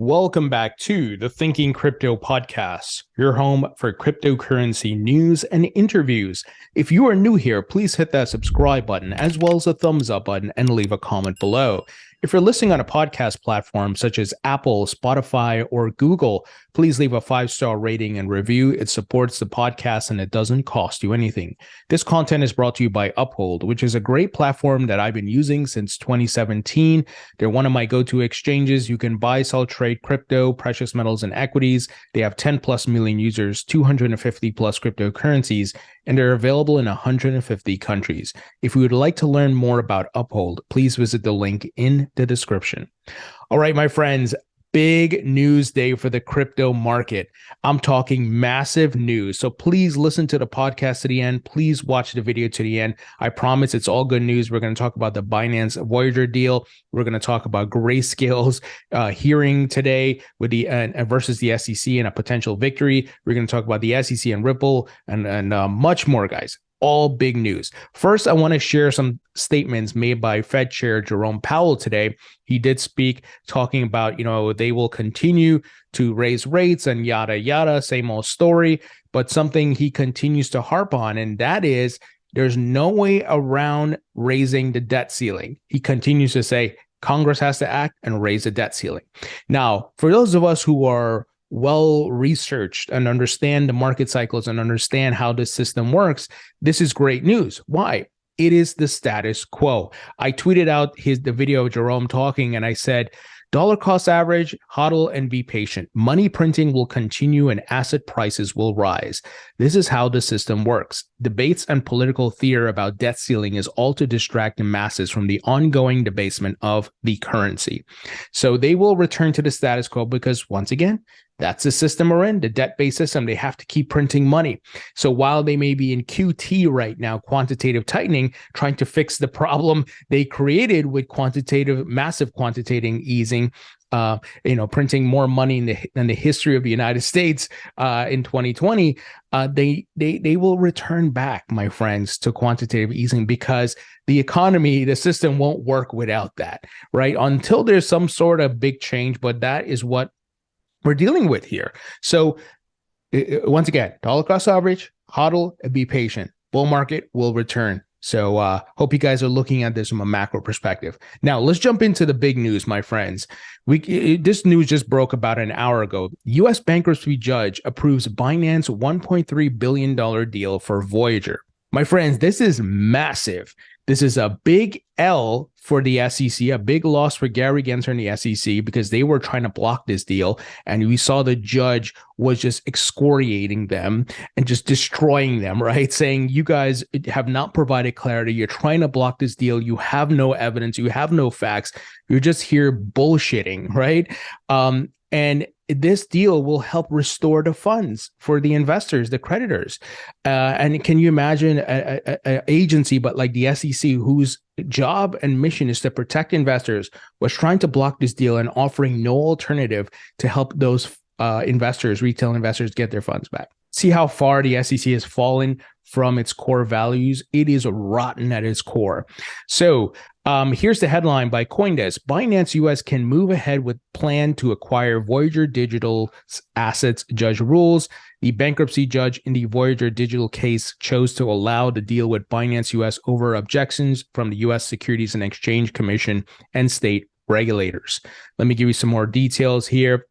Welcome back to the Thinking Crypto podcast, your home for cryptocurrency news and interviews. If you are new here, please hit that subscribe button as well as the thumbs up button and leave a comment below. If you're listening on a podcast platform such as Apple, Spotify, or Google, please leave a 5-star rating and review. It supports the podcast and it doesn't cost you anything. This content is brought to you by Uphold, which is a great platform that I've been using since 2017. They're one of my go-to exchanges. You can buy, sell, trade crypto, precious metals, and equities. They have 10 plus million users, 250 plus cryptocurrencies, and they're available in 150 countries. If you would like to learn more about Uphold, please visit the link in the description. All right, my friends, big news day for the crypto market. I'm talking massive news. So please listen to the podcast to the end. Please watch the video to the end. I promise it's all good news. We're going to talk about the Binance Voyager deal. We're going to talk about Grayscale's hearing today with the versus the SEC and a potential victory. We're going to talk about the SEC and Ripple and much more, guys. All big news. First, I want to share some statements made by Fed Chair Jerome Powell today. He did speak talking about, they will continue to raise rates and yada, yada, same old story. But something he continues to harp on, and that is there's no way around raising the debt ceiling. He continues to say Congress has to act and raise the debt ceiling. Now, for those of us who are well-researched and understand the market cycles and understand how this system works, this is great news. Why? It is the status quo. I tweeted out the video of Jerome talking, and I said, dollar cost average, hodl, and be patient. Money printing will continue and asset prices will rise. This is how the system works. Debates and political theater about debt ceiling is all to distract the masses from the ongoing debasement of the currency. So they will return to the status quo because, once again, that's the system we're in, the debt-based system. They have to keep printing money. So while they may be in QT right now, quantitative tightening, trying to fix the problem they created with massive quantitative easing, printing more money than the history of the United States in 2020, they will return back, my friends, to quantitative easing because the economy, the system won't work without that, right? Until there's some sort of big change, but that is what we're dealing with here. So once again, dollar cost average, hodl, and be patient. Bull market will return. So hope you guys are looking at this from a macro perspective. Now, let's jump into the big news, my friends. This news just broke about an hour ago. U.S. bankruptcy judge approves Binance $1.3 billion deal for Voyager. My friends, this is massive. This is a big L for the SEC, a big loss for Gary Gensler and the SEC because they were trying to block this deal. And we saw the judge was just excoriating them and just destroying them, right? Saying, you guys have not provided clarity. You're trying to block this deal. You have no evidence. You have no facts. You're just here bullshitting, right? And this deal will help restore the funds for the investors, the creditors. And can you imagine an agency, but like the SEC, whose job and mission is to protect investors, was trying to block this deal and offering no alternative to help those investors, retail investors, get their funds back? See how far the SEC has fallen from its core values. It is rotten at its core. So here's the headline by CoinDesk. Binance US can move ahead with plan to acquire Voyager Digital assets, judge rules. The bankruptcy judge in the Voyager Digital case chose to allow the deal with Binance US over objections from the US Securities and Exchange Commission and state regulators. Let me give you some more details here.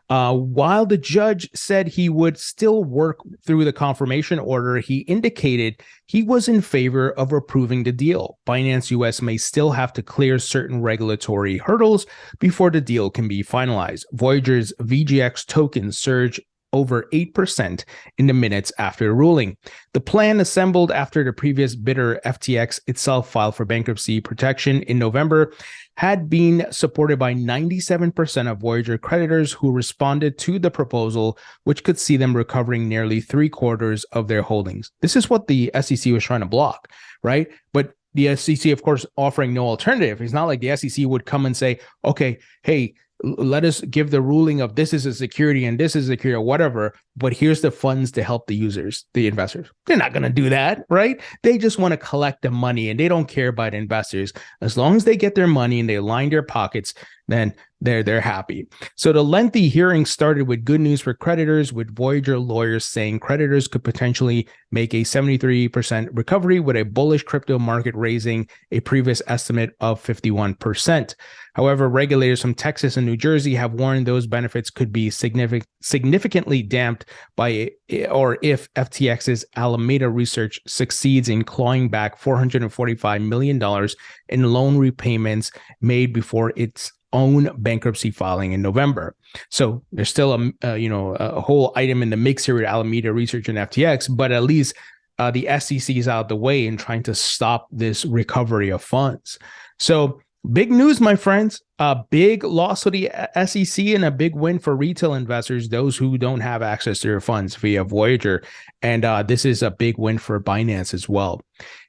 While the judge said he would still work through the confirmation order, he indicated he was in favor of approving the deal. Binance US may still have to clear certain regulatory hurdles before the deal can be finalized. Voyager's VGX token surged over 8% in the minutes after the ruling. The plan, assembled after the previous bidder FTX itself filed for bankruptcy protection in November, had been supported by 97% of Voyager creditors who responded to the proposal, which could see them recovering nearly 3/4 of their holdings. This is what the SEC was trying to block, right? But the SEC, of course, offering no alternative. It's not like the SEC would come and say, okay, hey, let us give the ruling of this is a security and this is a security or whatever, but here's the funds to help the users, the investors. They're not going to do that, right? They just want to collect the money and they don't care about investors. As long as they get their money and they line their pockets, then they're happy. So the lengthy hearing started with good news for creditors, with Voyager lawyers saying creditors could potentially make a 73% recovery, with a bullish crypto market raising a previous estimate of 51%. However, regulators from Texas and New Jersey have warned those benefits could be significantly damped by, or if FTX's Alameda Research succeeds in clawing back $445 million in loan repayments made before its own bankruptcy filing in November. So there's still a whole item in the mix here with Alameda Research and FTX, but at least the SEC is out of the way in trying to stop this recovery of funds. So big news, my friends. A big loss for the SEC and a big win for retail investors, those who don't have access to their funds via Voyager. And this is a big win for Binance as well.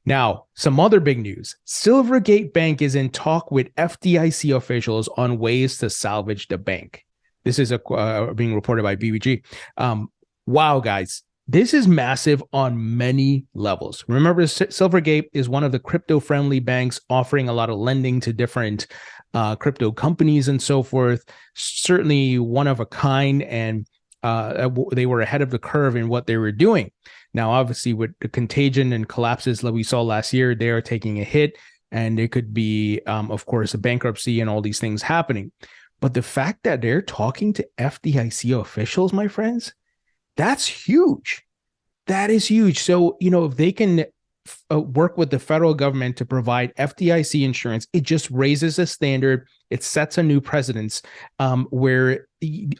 Now, some other big news. Silvergate Bank is in talk with FDIC officials on ways to salvage the bank. This is being reported by BBG. Wow, guys. This is massive on many levels. Remember, Silvergate is one of the crypto-friendly banks offering a lot of lending to different crypto companies and so forth. Certainly one of a kind, and they were ahead of the curve in what they were doing. Now, obviously, with the contagion and collapses that we saw last year, they are taking a hit, and there could be, of course, a bankruptcy and all these things happening. But the fact that they're talking to FDIC officials, my friends, that's huge. That is huge. So, if they can work with the federal government to provide FDIC insurance, it just raises the standard. It sets a new precedence where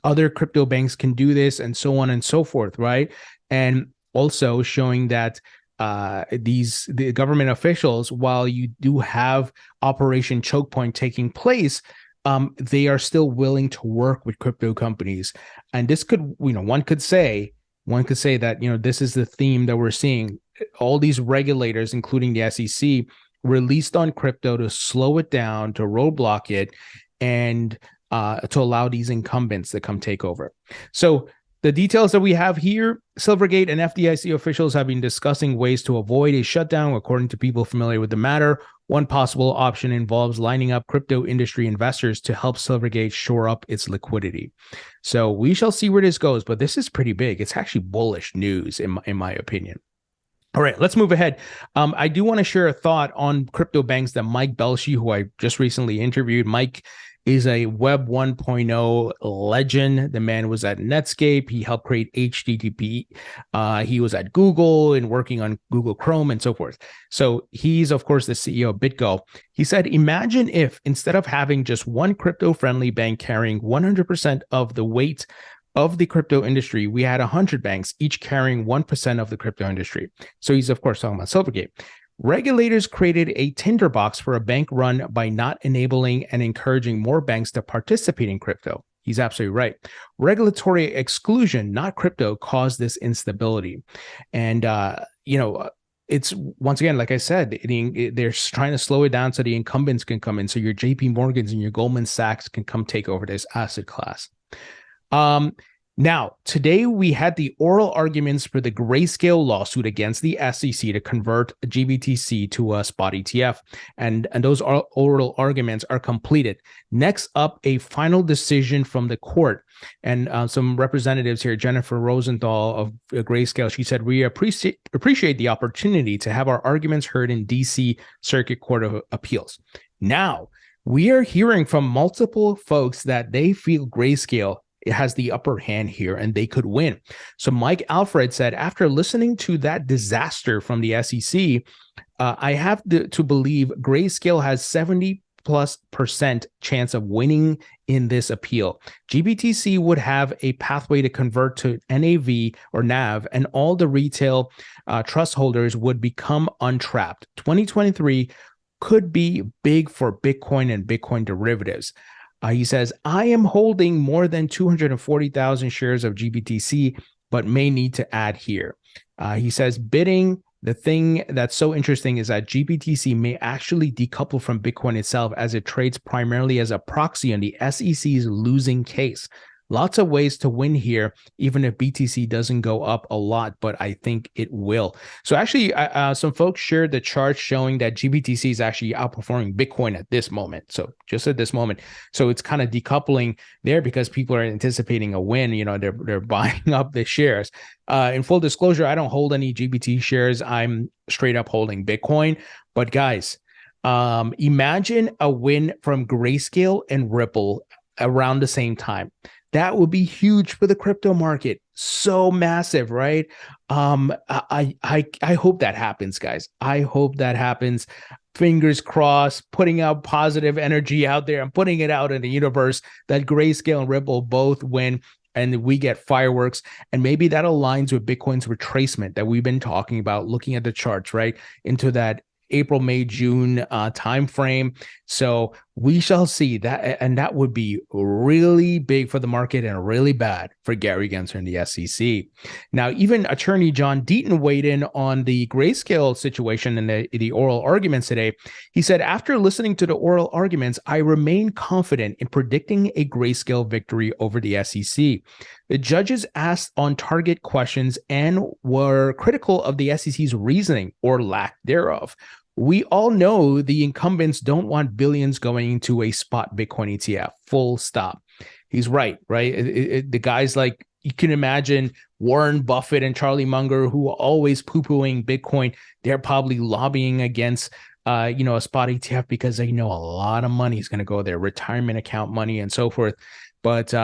other crypto banks can do this and so on and so forth, right? And also showing that the government officials, while you do have Operation Choke Point taking place, they are still willing to work with crypto companies. And this could, one could say that, this is the theme that we're seeing. All these regulators, including the SEC, released on crypto to slow it down, to roadblock it, and to allow these incumbents to come take over. So the details that we have here, Silvergate and FDIC officials have been discussing ways to avoid a shutdown, according to people familiar with the matter. One possible option involves lining up crypto industry investors to help Silvergate shore up its liquidity. So we shall see where this goes, but this is pretty big. It's actually bullish news, in my opinion. All right, let's move ahead. I do want to share a thought on crypto banks that Mike Belshie, who I just recently interviewed. Mike is a Web 1.0 legend. The man was at Netscape. He helped create HTTP. He was at Google and working on Google Chrome and so forth. So he's, of course, the CEO of BitGo. He said, imagine if instead of having just one crypto-friendly bank carrying 100% of the weight of the crypto industry, we had 100 banks, each carrying 1% of the crypto industry. So he's, of course, talking about Silvergate. Regulators created a tinderbox for a bank run by not enabling and encouraging more banks to participate in crypto. He's absolutely right. Regulatory exclusion, not crypto, caused this instability. And, it's, once again, like I said, they're trying to slow it down so the incumbents can come in. So your JP Morgans and your Goldman Sachs can come take over this asset class. Now, today we had the oral arguments for the Grayscale lawsuit against the SEC to convert GBTC to a spot ETF, and those oral arguments are completed. Next up, a final decision from the court, and some representatives here, Jennifer Rosenthal of Grayscale, she said, we appreciate the opportunity to have our arguments heard in DC Circuit Court of Appeals. Now, we are hearing from multiple folks that they feel Grayscale it has the upper hand here and they could win. So Mike Alfred said, after listening to that disaster from the SEC, I have to believe Grayscale has 70+% chance of winning in this appeal. GBTC would have a pathway to convert to NAV or NAV, and all the retail trust holders would become untrapped. 2023 could be big for Bitcoin and Bitcoin derivatives. He says, I am holding more than 240,000 shares of GBTC, but may need to add here. He says, bidding, the thing that's so interesting is that GBTC may actually decouple from Bitcoin itself as it trades primarily as a proxy on the SEC's losing case. lots of ways to win here, even if BTC doesn't go up a lot, but I think it will. So actually, some folks shared the chart showing that GBTC is actually outperforming Bitcoin at this moment. So just at this moment. So it's kind of decoupling there because people are anticipating a win. You know, they're buying up the shares. In full disclosure, I don't hold any GBT shares. I'm straight up holding Bitcoin. But guys, imagine a win from Grayscale and Ripple around the same time. That would be huge for the crypto market. So massive, right? I hope that happens, guys. I hope that happens. Fingers crossed, putting out positive energy out there. I'm putting it out in the universe that Grayscale and Ripple both win and we get fireworks. And maybe that aligns with Bitcoin's retracement that we've been talking about, looking at the charts, right? Into that April, May, June time frame. So we shall see that, and that would be really big for the market and really bad for Gary Gensler and the SEC. Now, even Attorney John Deaton weighed in on the Grayscale situation in the oral arguments today. He said, after listening to the oral arguments, I remain confident in predicting a Grayscale victory over the SEC. The judges asked on target questions and were critical of the SEC's reasoning or lack thereof. We all know the incumbents don't want billions going into a spot Bitcoin ETF, full stop. He's right? The guys like, you can imagine Warren Buffett and Charlie Munger, who are always poo-pooing Bitcoin, they're probably lobbying against a spot ETF because they know a lot of money is going to go there, retirement account money and so forth. But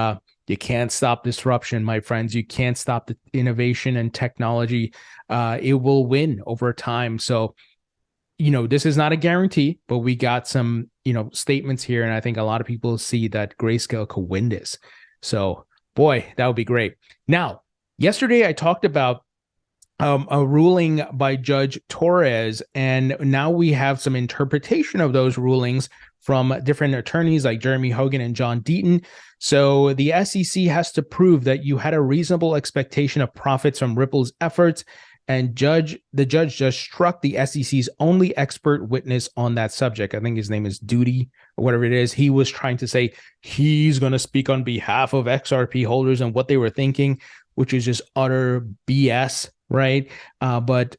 you can't stop disruption, my friends. You can't stop the innovation and technology. It will win over time. So, this is not a guarantee, but we got some, statements here. And I think a lot of people see that Grayscale could win this. So, boy, that would be great. Now, yesterday I talked about a ruling by Judge Torres, and now we have some interpretation of those rulings from different attorneys like Jeremy Hogan and John Deaton. So the SEC has to prove that you had a reasonable expectation of profits from Ripple's efforts, and the judge just struck the SEC's only expert witness on that subject. I think his name is Duty or whatever it is. He was trying to say he's going to speak on behalf of XRP holders and what they were thinking, which is just utter BS, right? But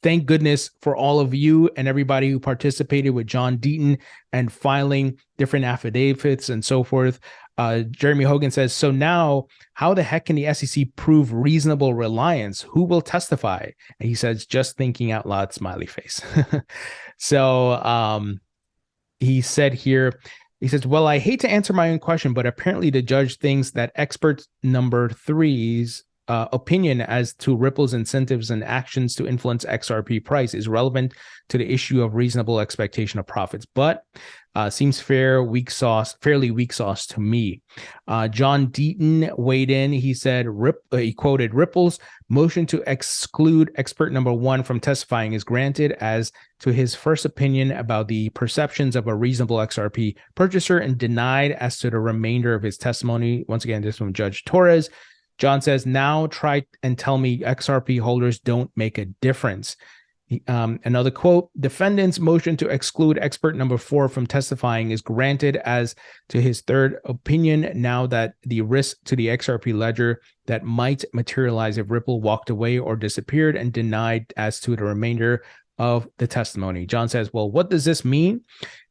thank goodness for all of you and everybody who participated with John Deaton and filing different affidavits and so forth. Jeremy Hogan says, so now how the heck can the SEC prove reasonable reliance? Who will testify? And he says, just thinking out loud, smiley face. So he said here, he says, well, I hate to answer my own question, but apparently the judge thinks that expert number three's opinion as to Ripple's incentives and actions to influence XRP price is relevant to the issue of reasonable expectation of profits, but seems fairly weak sauce to me. John Deaton weighed in. He said, he quoted, Ripple's motion to exclude expert number one from testifying is granted as to his first opinion about the perceptions of a reasonable XRP purchaser and denied as to the remainder of his testimony. Once again, this from Judge Torres. John says, now try and tell me XRP holders don't make a difference. Another quote, defendant's motion to exclude expert number 4 from testifying is granted as to his third opinion now that the risk to the XRP ledger that might materialize if Ripple walked away or disappeared, and denied as to the remainder of the testimony. John says, well, what does this mean?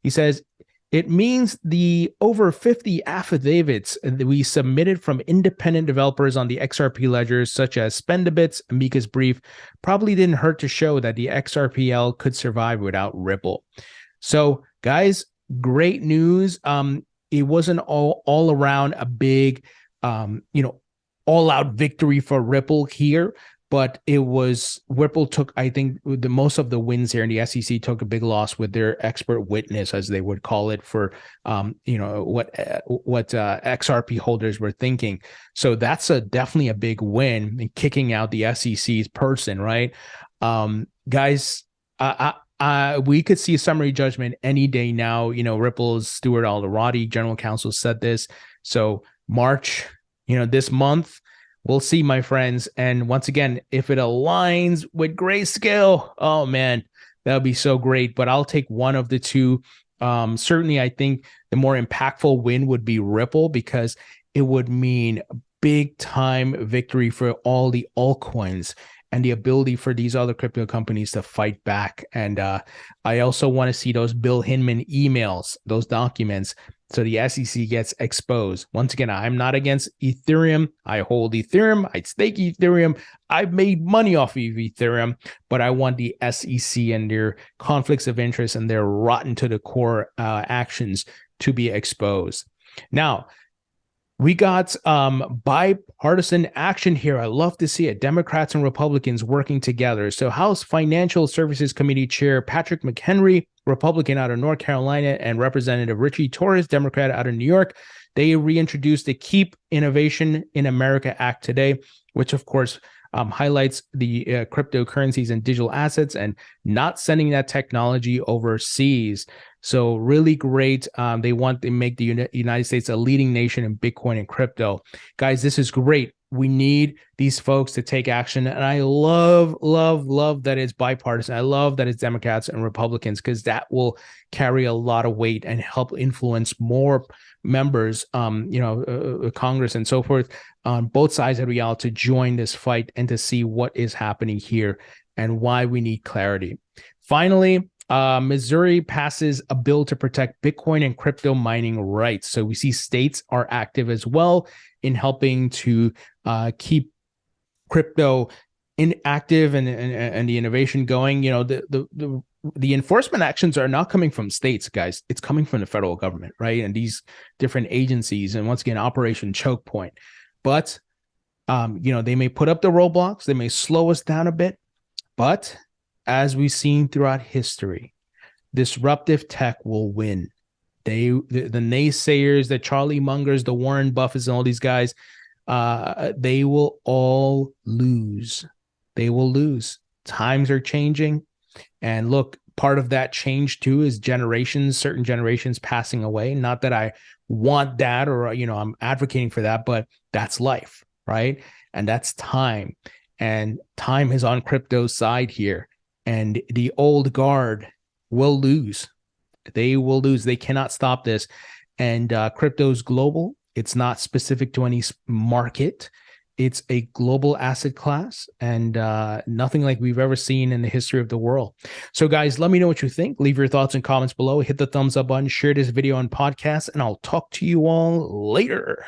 He says, it means the over 50 affidavits that we submitted from independent developers on the XRP ledgers, such as Spendabit's amicus brief, probably didn't hurt to show that the XRPL could survive without Ripple. So, guys, great news. It wasn't all around a big, all-out victory for Ripple here. But it was Ripple took, I think, the most of the wins here, and the SEC took a big loss with their expert witness, as they would call it, for what XRP holders were thinking. So that's definitely a big win in kicking out the SEC's person, right? Guys, we could see a summary judgment any day now. Ripple's Stuart Alderati, general counsel, said this. So March, this month. We'll see, my friends. And once again, if it aligns with Grayscale, oh man, that would be so great. But I'll take one of the two. Certainly, I think the more impactful win would be Ripple, because it would mean big time victory for all the altcoins and the ability for these other crypto companies to fight back. And I also want to see those Bill Hinman emails, those documents, so the SEC gets exposed. Once again, I'm not against Ethereum. I hold Ethereum. I stake Ethereum. I've made money off of Ethereum, but I want the SEC and their conflicts of interest and their rotten to the core actions to be exposed. Now, we got bipartisan action here. I love to see it. Democrats and Republicans working together. So House Financial Services Committee Chair Patrick McHenry, Republican out of North Carolina, and Representative Richie Torres, Democrat out of New York, they reintroduced the Keep Innovation in America Act today, which of course highlights the cryptocurrencies and digital assets and not sending that technology overseas. So really great. They want to make the United States a leading nation in Bitcoin and crypto. Guys, this is great. We need these folks to take action. And I love that it's bipartisan. I love that it's Democrats and Republicans, because that will carry a lot of weight and help influence more members, Congress and so forth on both sides of the aisle to join this fight and to see what is happening here and why we need clarity. Finally, Missouri passes a bill to protect Bitcoin and crypto mining rights. So we see states are active as well in helping to keep crypto inactive and the innovation going. You know, the enforcement actions are not coming from states, guys. It's coming from the federal government, right? And these different agencies, and once again, Operation Choke Point. But they may put up the roadblocks, they may slow us down a bit, but as we've seen throughout history, disruptive tech will win. The naysayers, the Charlie Mungers, the Warren Buffetts, and all these guys, they will all lose. They will lose. Times are changing. And look, part of that change too is certain generations passing away. Not that I want that or, I'm advocating for that, but that's life, right? And that's time. And time is on crypto's side here. And the old guard will lose. They will lose. They cannot stop this. And crypto's global. It's not specific to any market. It's a global asset class, and nothing like we've ever seen in the history of the world. So guys, let me know what you think. Leave your thoughts and comments below. Hit the thumbs up button, share this video on podcast, and I'll talk to you all later.